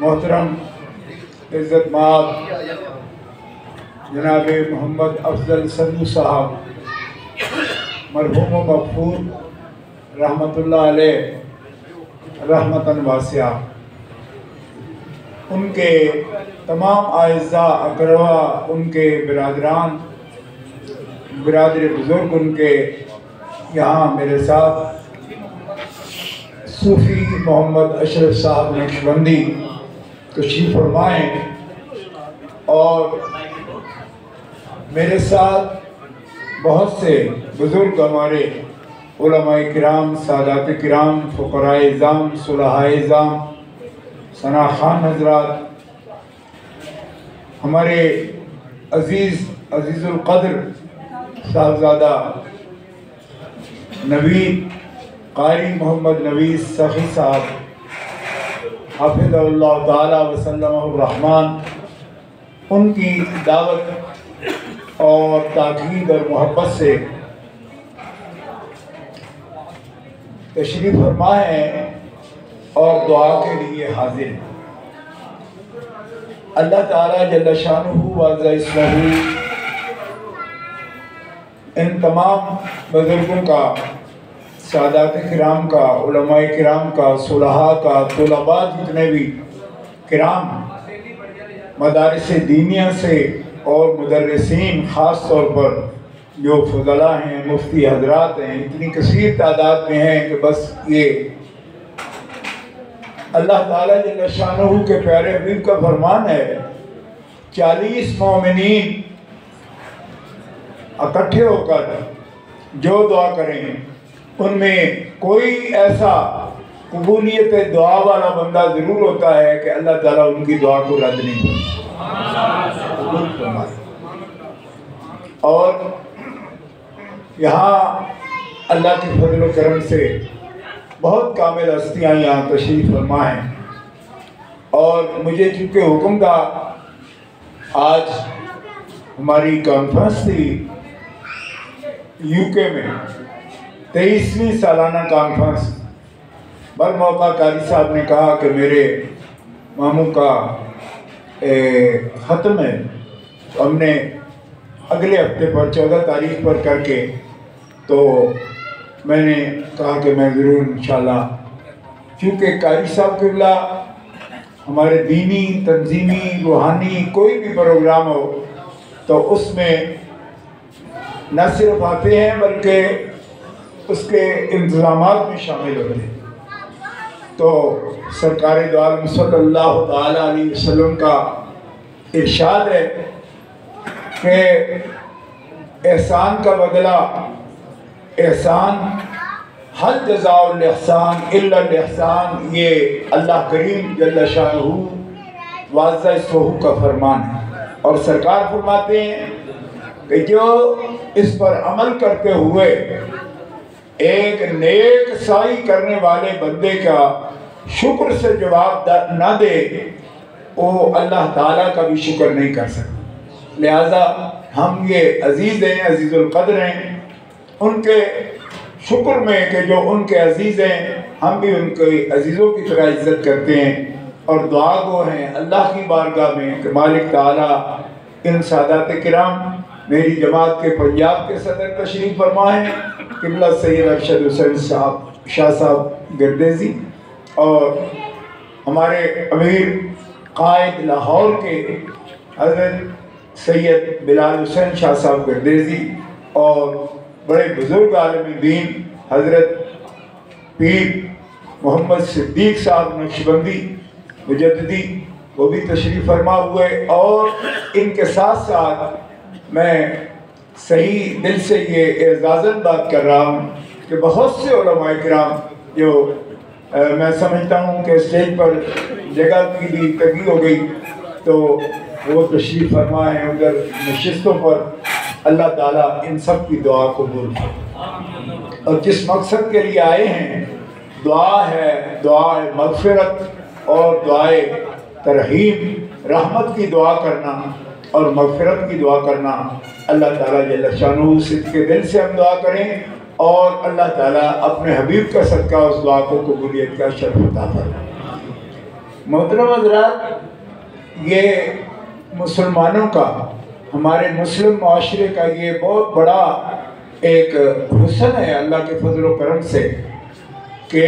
मोहतरम इज़्ज़त माब जनाब मोहम्मद अफजल संधू साहब मरहूम मग़फ़ूर रहमतुल्लाह अलैह रहमतन वासिया, उनके तमाम आइज़ा अक़रबा, उनके बिरादरान बिरादर बुज़ुर्ग, उनके यहाँ मेरे साथ सूफ़ी मोहम्मद अशरफ साहब नक्शबंदी तशरीफ़ फरमाएँ और मेरे साथ बहुत से बुज़ुर्ग हमारे उलमाए किराम, सादात किराम, फ़ुक़राए इज़ाम, सुलहाए इज़ाम, सना खान हज़रात, हमारे अज़ीज़ुल क़द्र साहबज़ादा नवीद क़ारी मोहम्मद नवीद सखी साहब हाफ़िज़हुल्लाह ताला व सल्लमहुर रहमान, उनकी दावत और ताक़ीद और मोहब्बत से तशरीफ़ फरमा है और दुआ के लिए हाजिर। अल्लाह ताला जल्ल शानुहु व अज़्ज़ा इस्मुहु इन तमाम बुज़ुर्गों का, सादात किराम का, उलमाए किराम का, सुलहा का, तुलबा जितने भी किराम मदारिस दीनिया से और मुदर्रिसीन ख़ास तौर पर जो फ़ुज़ला हैं, मुफ्ती हज़रात हैं, इतनी कसीर तादाद में हैं कि बस ये अल्लाह ताला जल्ल शानुहु के प्यारे हबीब का फरमान है, 40 मोमिनीन इकट्ठे होकर जो दुआ करें उनमें कोई ऐसा कबूलियत दुआ वाला बंदा ज़रूर होता है कि अल्लाह ताला उनकी दुआ को रद्द नहीं करता। और यहाँ अल्लाह के फजल व करम से बहुत कामिल हस्तियाँ यहाँ तशरीफ़ फरमा हैं और मुझे चूँकि हुक्म था, आज हमारी कॉन्फ्रेंस थी यूके में, 23वीं सालाना कॉन्फ्रेंस। बर मौका कारी साहब ने कहा कि मेरे मामू का ख़त्म है, तो हमने अगले हफ्ते पर 14 तारीख पर करके, तो मैंने कहा कि मैं ज़रूर इंशाल्लाह, क्योंकि कारी साहब क़िबला हमारे दीनी, तंजीमी, रूहानी कोई भी प्रोग्राम हो तो उसमें न सिर्फ आते हैं बल्कि उसके इंतज़ामात में शामिल होते हैं। तो सरकार दो आलम सल्लल्लाहु ताला अलैहि वसल्लम का इरशाद है कि एहसान का बदला एहसान, हल जज़ाउल इहसान इल्लल इहसान, ये अल्लाह करीम जल्ल शानुहु व अज़्ज़ा इस्मुहु का फरमान है। और सरकार फरमाते हैं कि जो इस पर अमल करते हुए एक नेक साई करने वाले बंदे का शुक्र से जवाब न दे, वो अल्लाह ताला का भी शुक्र नहीं कर सकता। लिहाजा हम ये अजीज़ हैं, अजीज़ुल क़द्र हैं, उनके शुक्र में कि जो उनके अजीज़ हैं, हम भी उनके अजीज़ों की तरह इज़्ज़त करते हैं और दुआ गो हैं अल्लाह की बारगाह में कि मालिक ताला इन सादात किराम, मेरी जमात के पंजाब के सदर तशरीफ़ फरमा हैं क़िबला सैयद अरशद हुसैन साहब शाह साहब गर्देज़ी, और हमारे अमीर कायद लाहौर के हज़रत सैयद बिलाल हुसैन शाह साहब गर्देज़ी, और बड़े बुज़ुर्ग आलम दीन हज़रत पीर मोहम्मद सिद्दीक़ साहब नक्शबंदी मुजद्दिदी, वो भी तशरीफ़ फरमा हुए। और इनके साथ साथ मैं सही दिल से ये एजाज़त बात कर रहा हूँ कि बहुत से उलमाए किराम जो मैं समझता हूँ कि स्टेज पर जगह की भी तंगी हो गई, तो वो तशरीफ़ फरमा है उधर नशिस्तों पर। अल्लाह ताला इन सब की दुआ कबूल करे और जिस मकसद के लिए आए हैं, दुआ है मग़फ़िरत और दुआए तरहीम, रहमत की दुआ करना और मग़फ़िरत की दुआ करना। अल्लाह ताला जल्ल शानुहु सिद्क़े दिल से हम दुआ करें और अल्लाह ताला अपने हबीब का सदका उस दुआ को कबूलियत का शर्फ अता फरमाए। मोहतरम हज़रात, ये मुसलमानों का, हमारे मुस्लिम माशरे का ये बहुत बड़ा एक हुस्न है अल्लाह के फजल व करम से कि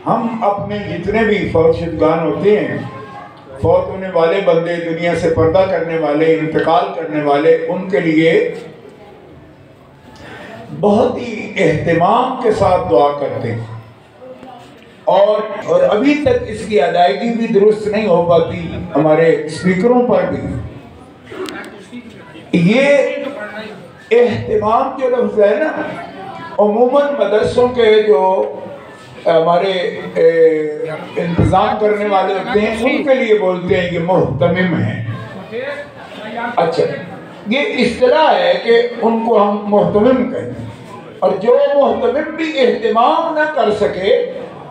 हम अपने जितने भी फौत शुदगान होते हैं, फौत होने वाले बंदे, दुनिया से पर्दा करने वाले, इंतकाल करने वाले, उनके लिए बहुत ही एहतमाम के साथ दुआ करते हैं। और अभी तक इसकी अदायगी भी दुरुस्त नहीं हो पाती हमारे स्पीकरों पर भी। ये एहतमाम जो लफ्ज़ है ना, अमूमन मदरसों के जो हमारे इंतज़ाम करने वाले होते हैं उनके लिए बोलते हैं कि मुहतमिम है। अच्छा, ये इस्तिलाह है कि उनको हम मुहतमिम कहें, और जो मुहतमिम भी एहतमाम ना कर सके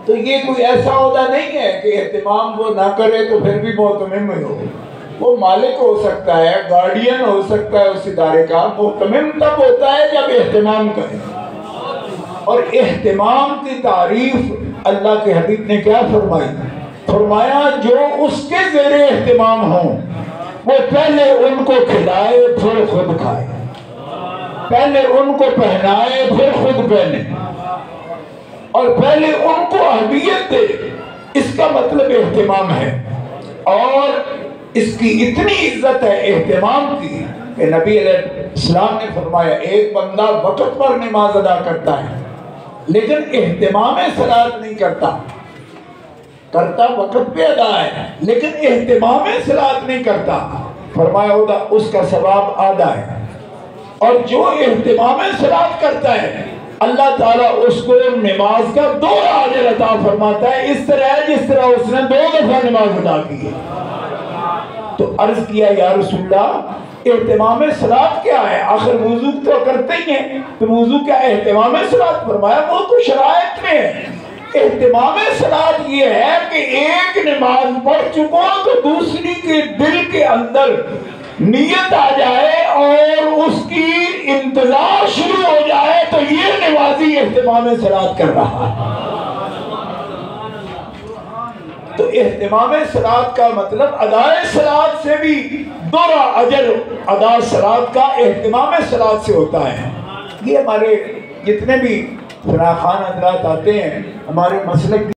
तो ये कोई ऐसा ओहदा नहीं है कि एहतमाम वो ना करे तो फिर भी मुहतमिम हो। वो मालिक हो सकता है, गार्डियन हो सकता है उस इदारे का। मुहतमिम तब होता है जब एहतमाम करे। और एहतमाम की तारीफ अल्लाह के हबीब ने क्या फरमाई? फरमाया जो उसके ज़ेरे एहतमाम हो वो पहले उनको खिलाए फिर खुद खाए, पहले उनको पहनाए फिर खुद पहने, और पहले उनको अहमियत दे। इसका मतलब एहतमाम है। और इसकी इतनी इज्जत है एहतमाम की कि नबी अलैहिस्सलाम ने फरमाया एक बंदा वक़्त पर नमाज अदा करता है लेकिन एहतमाम सलात नहीं करता, करता वक़्त पे अदा है लेकिन एहतमाम सलात नहीं करता, फरमाया होगा उसका सवाब आधा है। और जो एहतमाम सलात करता है अल्लाह ताला उसको नमाज का 2 अजर अता फरमाता है, इस तरह जिस तरह उसने 2 दफा नमाज अदा की है। तो अर्ज किया या रसूलल्लाह, एहतमाम सलात क्या है? आखिर वुजू तो करते ही हैं, तो वुजू क्या एहतमाम सलात? फरमाया वो तो शरायत में है। एहतमाम सलात ये है कि एक नमाज पढ़ चुको तो दूसरी के दिल के अंदर नियत आ जाए और उसकी इंतजार शुरू हो जाए, तो ये नमाजी एहतमाम सलात कर रहा है। तो एहतमाम सलात का मतलब अदाए सलात से भी 2 अजर अदा सलात का एहतमाम सलात से होता है। ये हमारे जितने भी फना खान हज़रात आते हैं हमारे मसलक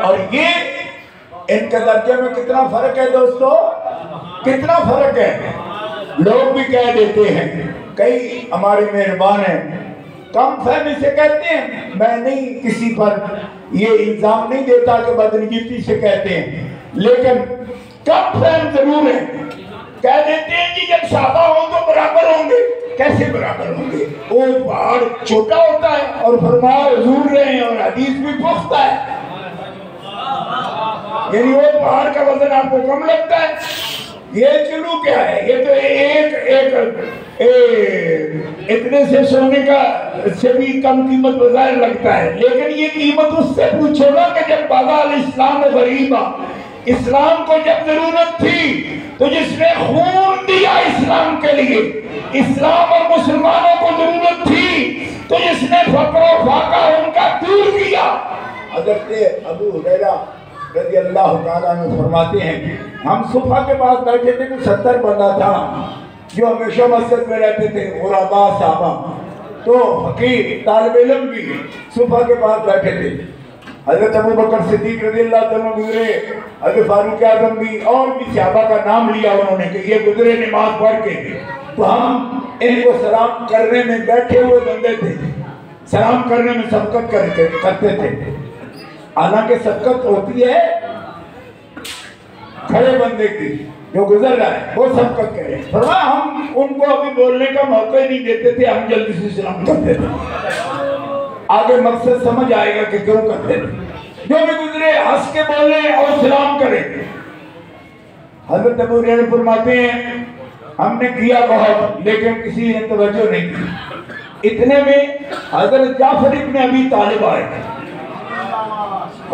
और ये इनके दर्जे में कितना फर्क है दोस्तों, कितना फर्क है। लोग भी कह देते हैं, कई हमारे मेहरबान हैं, कम फहमी से कहते हैं, मैं नहीं किसी पर ये इल्जाम नहीं देता कि बदनीयती से कहते हैं, लेकिन कम फहम जरूर है। कह देते हैं कि जब सादा हो तो बराबर होंगे। कैसे बराबर होंगे? वो पहाड़ छोटा होता है और फरमाया हुजूर रहे हैं और हदीस भी पुख्ता है, यानी वो पहाड़ का वजन आपको कम लगता है। ये चलू क्या है? ये तो इतने से सोने का से भी कम कीमत बाजार लगता है, लेकिन ये कीमत उससे पूछो ना कि जब बाजार इस्लाम गरीबा, इस्लाम को जब जरूरत थी तो जिसने खून दिया इस्लाम के लिए, इस्लाम और मुसलमानों को जरूरत थी तो जिसने फकरो फाका उनका दूर किया। हज़रत अबू हुरैरा रज़ी अल्लाह ताला अन्हु फरमाते हैं, हम सुफा के पास बैठे थे तो 70 बंदा था जो हमेशा मस्जिद में रहते थे, गुरबा साहबा, तो फकीर तालिब इल्म भी सुफा के पास बैठे थे। हज़रत अबू बकर सिद्दीक रज़ी अल्लाह ताला गुजरे, हज़रत फारूक आज़म भी, और भी सहाबा का नाम लिया उन्होंने कि ये गुजरे नमाज पढ़ के। तो हम इनको सलाम करने में बैठे हुए बंदे थे, सलाम करने में सबकत करते थे। हालांकि सबकत होती है खड़े बंदे की, जो गुजर रहा है वो सबकत करे। फरमाया हम उनको अभी बोलने का मौका ही नहीं देते थे, हम जल्दी से सलाम करते थे, आगे मकसद समझ आएगा कि क्यों करते थे। जो भी गुजरे हंस के बोले और सलाम करें। हज़रत अबू हुरैरा फरमाते हैं हमने किया बहुत लेकिन किसी ने तवज्जो नहीं की। इतने में हज़रत जाफर इब्न अबी तालिब आए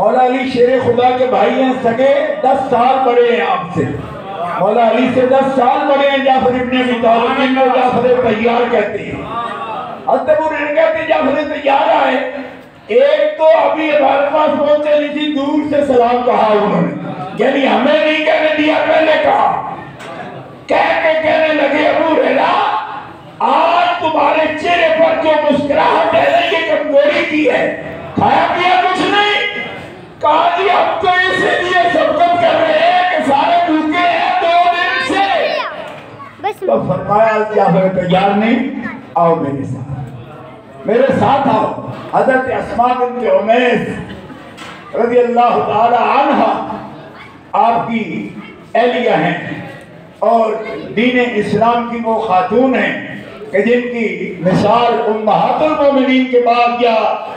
मौला अली शेर खुदा के भाई हैं, सगे 10 साल बड़े हैं आपसे। मौला अली से 10 साल बड़े हैं जाफर इब्ने अबी तालिब, जिनको जाफर तैयार कहते हैं। हजरत कहते जाफर तैयार आए, एक तो अभी हमारे पास पहुंचे नहीं थी, दूर से सलाम कहा उन्होंने, यानी हमें नहीं कहने दिया, पहले कहा। कह के कहने लगे अबू हुरैरा, आज तुम्हारे चेहरे पर जो मुस्कुराहट है ये कमजोरी की है, खाया पिया कुछ नहीं। कहा जी अब तो इसीलिए सबकत कर रहे हैं कि सारे भूखे हैं 2 दिन से। तो फरमाया जाफर तैयार नहीं, आओ मेरे साथ आओ। हजरत अस्मा बिन्त उमैस रज़ियल्लाहु ताला अन्हा आपकी एलिया हैं और दीन इस्लाम की वो खातून हैं कि जिनकी मिसाल उम्महातुल मोमिनीन के बाद या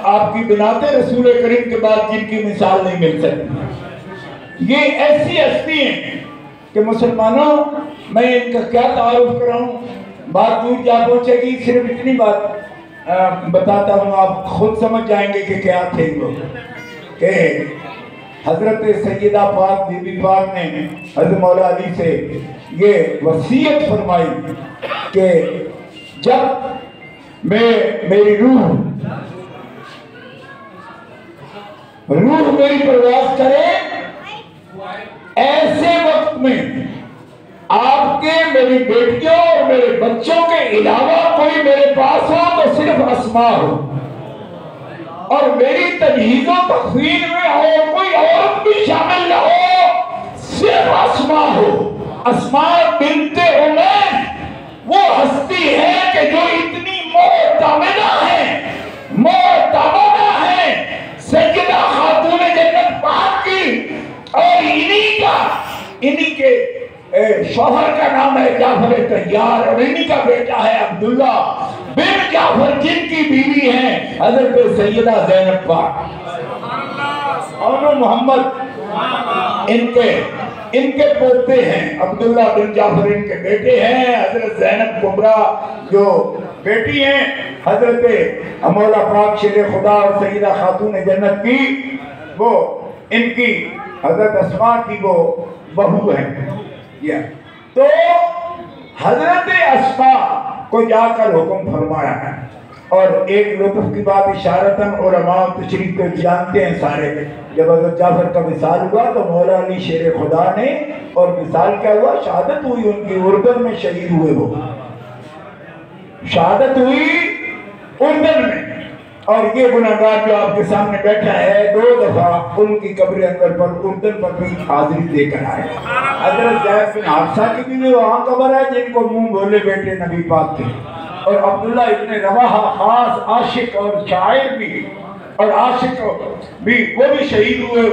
आपकी बिनाते रसूल करीम के बाद जिनकी मिसाल नहीं मिल सकती। ये ऐसी हस्ती हैं कि मुसलमानों, मैं इनका क्या तारुफ कराऊं, बात दूर जा पहुंचेगी। सिर्फ इतनी बात बताता हूँ, आप खुद समझ जाएंगे कि क्या थे वो। कि हजरत सैयदा पाक बीबी पाक ने हजरत मौला अली से ये वसीयत फरमाई कि जब मेरी रूह मेरी प्रवास करे, ऐसे वक्त में आपके, मेरी बेटियों और मेरे बच्चों के अलावा कोई मेरे पास हो तो सिर्फ अस्मा हो, और मेरी तजहीज़ो तकफीन में और कोई औरत भी शामिल न हो, सिर्फ अस्मा हो। अस्मा बिन्ते उमैस वो हस्ती है कि जो इतनी मोहतमना है सैयदा खातून जन्नत पाक की, और इन्हीं के शौहर का नाम है जाफर तैयार, और इन्हीं का बेटा है अब्दुल्ला बिन जाफर, जिनकी बीवी है हजरत सैयदा ज़ैनब पाक और मोहम्मद इनके पोते हैं। अब्दुल्ला बिन जाफर इनके बेटे हैं। हजरत ज़ैनब कुबरा जो बेटी हैं हजरत मौला पाक शेर खुदा और सैयदा खातून जन्नत की, वो इनकी हजरत अस्मा की वो बहू है। तो हजरत अस्मा को जाकर हुक्म फरमाया है। और एक लुत्फ की बात, इशारतन उलमा तशरीफ को जानते हैं सारे, जब हजरत जाफर का विसाल हुआ तो मौला अली शेर खुदा ने, और विसाल क्या हुआ, शहादत हुई उनकी, उर्दन में शहीद हुए, वो शहादत हुई उर्दन में। और ये गुनाहगार जो आपके सामने बैठा है 2 दफा उनकी कब्र अंदर पर उर्दन पर भी हाजिरी देकर आए। हजरत ज़ैद बिन हारिसा की भी वहाँ कब्र है, जिनको मुंह बोले बेटे नबी पाक थे। और अब्दुल्ला इब्ने रवाहा खास आशिक और शायर भी, और आशिक भी, वो भी शहीद हुए।